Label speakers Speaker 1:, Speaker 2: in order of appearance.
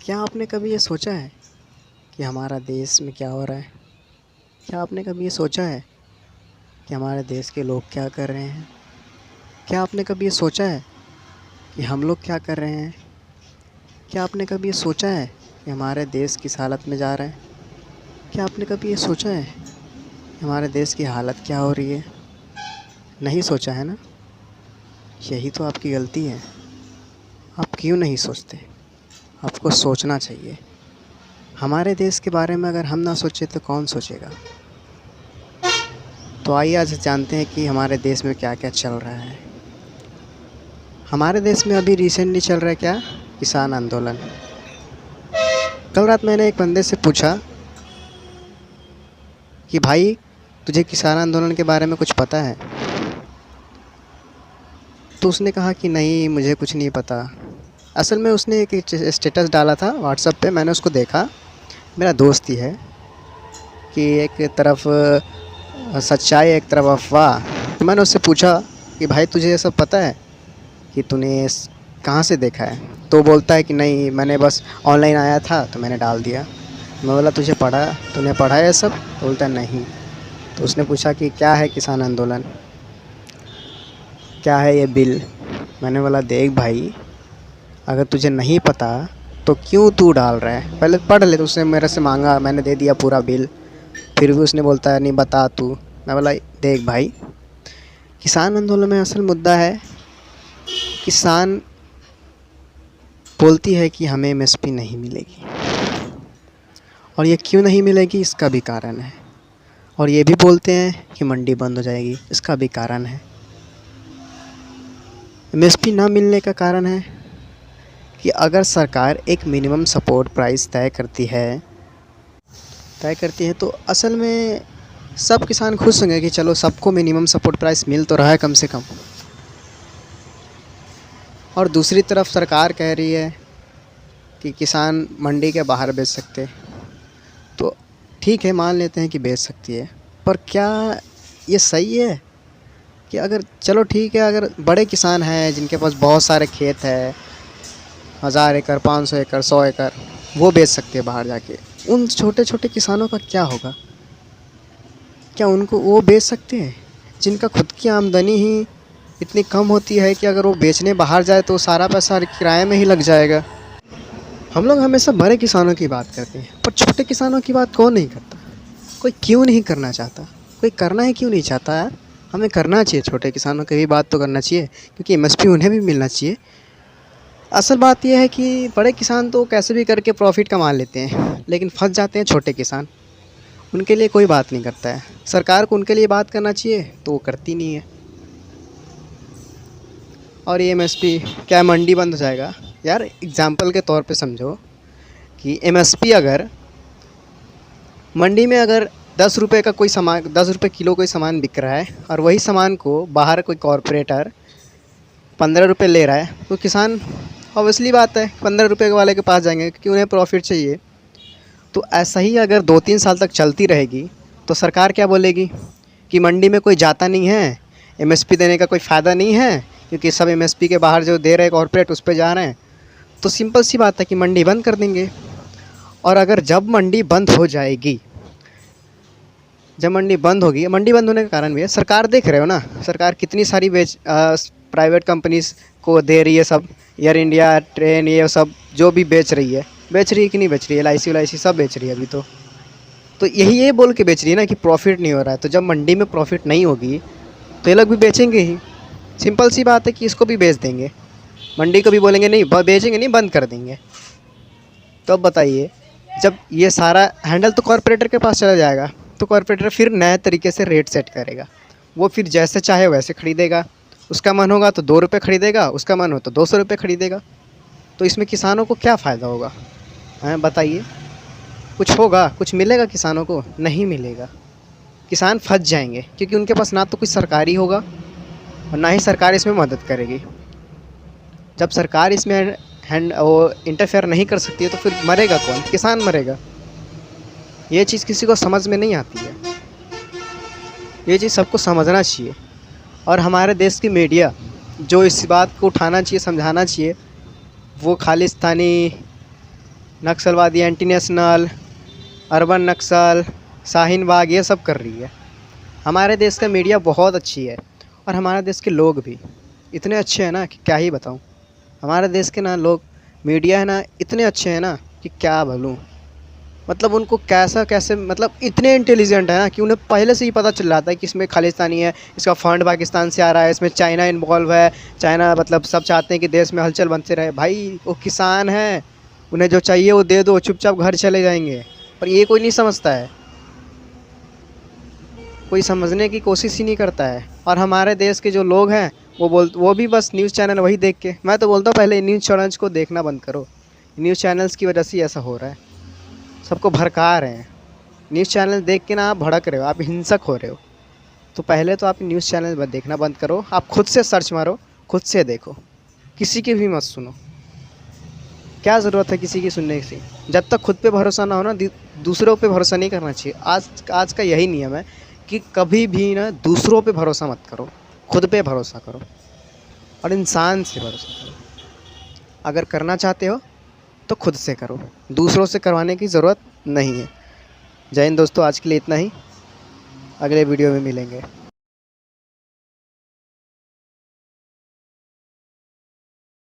Speaker 1: क्या आपने कभी ये सोचा है कि हमारा देश में क्या हो रहा है? क्या आपने कभी ये सोचा है कि हमारे देश के लोग क्या कर रहे हैं? क्या आपने कभी ये सोचा है कि हम लोग क्या कर रहे हैं? क्या आपने कभी ये सोचा है कि हमारे देश किस हालत में जा रहा है? क्या आपने कभी ये सोचा है कि हमारे देश की हालत क्या हो रही है? नहीं सोचा है ना? यही तो आपकी गलती है। आप क्यों नहीं सोचते? आपको सोचना चाहिए। हमारे देश के बारे में अगर हम ना सोचें तो कौन सोचेगा? तो आइए आज जानते हैं कि हमारे देश में क्या क्या चल रहा है। हमारे देश में अभी रिसेंटली चल रहा है क्या? किसान आंदोलन। कल रात मैंने एक बंदे से पूछा कि भाई, तुझे किसान आंदोलन के बारे में कुछ पता है? तो उसने कहा कि नहीं, मुझे कुछ नहीं पता। असल में उसने एक स्टेटस डाला था व्हाट्सएप पे, मैंने उसको देखा। मेरा दोस्त ही है कि एक तरफ सच्चाई एक तरफ अफवाह। तो मैंने उससे पूछा कि भाई, तुझे ये सब पता है कि तूने कहाँ से देखा है? तो बोलता है कि नहीं, मैंने बस ऑनलाइन आया था तो मैंने डाल दिया। मैं बोला, तूने पढ़ा है ये सब? तो बोलता है नहीं। तो उसने पूछा कि क्या है किसान आंदोलन, क्या है ये बिल? मैंने बोला, देख भाई, अगर तुझे नहीं पता तो क्यों तू डाल रहा है? पहले पढ़ ले। तो उसने मेरे से मांगा, मैंने दे दिया पूरा बिल। फिर भी उसने बोलता है नहीं, बता तू। मैं बोला, देख भाई, किसान आंदोलन में असल मुद्दा है, किसान बोलती है कि हमें एमएसपी नहीं मिलेगी, और ये क्यों नहीं मिलेगी इसका भी कारण है। और ये भी बोलते हैं कि मंडी बंद हो जाएगी, इसका भी कारण है। एमएसपी ना मिलने का कारण है कि अगर सरकार एक मिनिमम सपोर्ट प्राइस तय करती है तो असल में सब किसान खुश होंगे कि चलो, सबको मिनिमम सपोर्ट प्राइस मिल तो रहा है कम से कम। और दूसरी तरफ सरकार कह रही है कि किसान मंडी के बाहर बेच सकते। तो ठीक है, मान लेते हैं कि बेच सकती है, पर क्या ये सही है? कि अगर चलो ठीक है, अगर बड़े किसान हैं जिनके पास बहुत सारे खेत है, 1000 एकड़, 500 एकड़, 100 एकड़, वो बेच सकते हैं बाहर जाके। उन छोटे छोटे किसानों का क्या होगा? क्या उनको वो बेच सकते हैं जिनका खुद की आमदनी ही इतनी कम होती है कि अगर वो बेचने बाहर जाए तो सारा पैसा किराए में ही लग जाएगा? हम लोग हमेशा बड़े किसानों की बात करते हैं, पर छोटे किसानों की बात कौन नहीं करता? कोई क्यों नहीं करना चाहता? कोई करना ही क्यों नहीं चाहता यार? हमें करना चाहिए, छोटे किसानों की भी बात तो करना चाहिए, क्योंकि एमएसपी उन्हें भी मिलना चाहिए। असल बात यह है कि बड़े किसान तो कैसे भी करके प्रॉफिट कमा लेते हैं, लेकिन फंस जाते हैं छोटे किसान। उनके लिए कोई बात नहीं करता है। सरकार को उनके लिए बात करना चाहिए तो वो करती नहीं है। और ये एमएसपी क्या मंडी बंद हो जाएगा? यार एग्जाम्पल के तौर पे समझो कि एमएसपी अगर मंडी में अगर 10 रुपये का कोई सामान, 10 रुपये किलो कोई सामान बिक रहा है, और वही सामान को बाहर कोई कॉरपोरेटर 15 रुपये ले रहा है, तो किसान ऑब्वियसली बात है 15 रुपये वाले के पास जाएंगे, क्योंकि उन्हें प्रॉफिट चाहिए। तो ऐसा ही अगर 2-3 साल तक चलती रहेगी तो सरकार क्या बोलेगी कि मंडी में कोई जाता नहीं है, एमएसपी देने का कोई फ़ायदा नहीं है, क्योंकि सब एमएसपी के बाहर जो दे रहे हैं कॉरपोरेट उस पे जा रहे हैं। तो सिंपल सी बात है कि मंडी बंद कर देंगे। और अगर जब मंडी बंद हो जाएगी, जब मंडी बंद होगी, मंडी बंद होने का कारण भी है, सरकार देख रहे हो ना, सरकार कितनी सारी प्राइवेट कंपनीज़ को दे रही है सब, एयर इंडिया, ट्रेन, ये सब जो भी बेच रही है कि नहीं बेच रही है? LIC सब बेच रही है अभी तो यही ये बोल के बेच रही है ना कि प्रॉफिट नहीं हो रहा है। तो जब मंडी में प्रॉफिट नहीं होगी तो ये लोग भी बेचेंगे ही। सिंपल सी बात है कि इसको भी बेच देंगे, मंडी को भी बोलेंगे नहीं, बेचेंगे नहीं, बंद कर देंगे। तो अब बताइए, जब ये सारा हैंडल तो कॉरपोरेटर के पास चला जाएगा, तो कॉरपोरेटर फिर नए तरीके से रेट सेट करेगा। वो फिर जैसे चाहे वैसे खरीदेगा। उसका मन होगा तो 2 रुपये खरीदेगा, उसका मन हो तो 200 रुपये खरीदेगा। तो इसमें किसानों को क्या फ़ायदा होगा? हैं, बताइए। कुछ होगा? कुछ मिलेगा किसानों को? नहीं मिलेगा। किसान फंस जाएंगे, क्योंकि उनके पास ना तो कुछ सरकारी होगा और ना ही सरकार इसमें मदद करेगी। जब सरकार इसमें वो इंटरफेयर नहीं कर सकती है तो फिर मरेगा कौन? किसान मरेगा। ये चीज़ किसी को समझ में नहीं आती है। ये चीज़ सबको समझना चाहिए। और हमारे देश की मीडिया जो इस बात को उठाना चाहिए, समझाना चाहिए, वो खालिस्तानी नक्सलवादी, एंटी नेशनल, अर्बन नक्सल, शाहीन बाग, ये सब कर रही है। हमारे देश का मीडिया बहुत अच्छी है और हमारे देश के लोग भी इतने अच्छे हैं ना कि क्या ही बताऊं। हमारे देश के ना लोग, मीडिया है ना, इतने अच्छे हैं ना कि क्या बोलूं। मतलब उनको कैसे मतलब इतने इंटेलिजेंट है ना कि उन्हें पहले से ही पता चल जाता है कि इसमें खालिस्तानी है, इसका फंड पाकिस्तान से आ रहा है, इसमें चाइना इन्वॉल्व है। चाइना मतलब सब चाहते हैं कि देश में हलचल बनते रहे। भाई वो किसान है, उन्हें जो चाहिए वो दे दो, चुपचाप घर चले जाएंगे। पर ये कोई नहीं समझता है, कोई समझने की कोशिश ही नहीं करता है। और हमारे देश के जो लोग हैं वो भी बस न्यूज़ चैनल वही देख के, मैं तो बोलता हूँ पहले न्यूज़ चैनल्स को देखना बंद करो। न्यूज़ चैनल्स की वजह से ऐसा हो रहा है, सबको भड़का रहे हैं। न्यूज़ चैनल देख के ना आप भड़क रहे हो, आप हिंसक हो रहे हो। तो पहले तो आप न्यूज़ चैनल देखना बंद करो, आप खुद से सर्च मारो, खुद से देखो, किसी की भी मत सुनो। क्या ज़रूरत है किसी की सुनने की? जब तक खुद पे भरोसा ना हो ना, दूसरों पे भरोसा नहीं करना चाहिए। आज का यही नियम है कि कभी भी ना दूसरों पे भरोसा मत करो, खुद पे भरोसा करो और इंसान से भरोसा करो। अगर करना चाहते हो तो खुद से करो, दूसरों से करवाने की ज़रूरत नहीं है। जय हिंद दोस्तों, आज के लिए इतना ही, अगले वीडियो में मिलेंगे।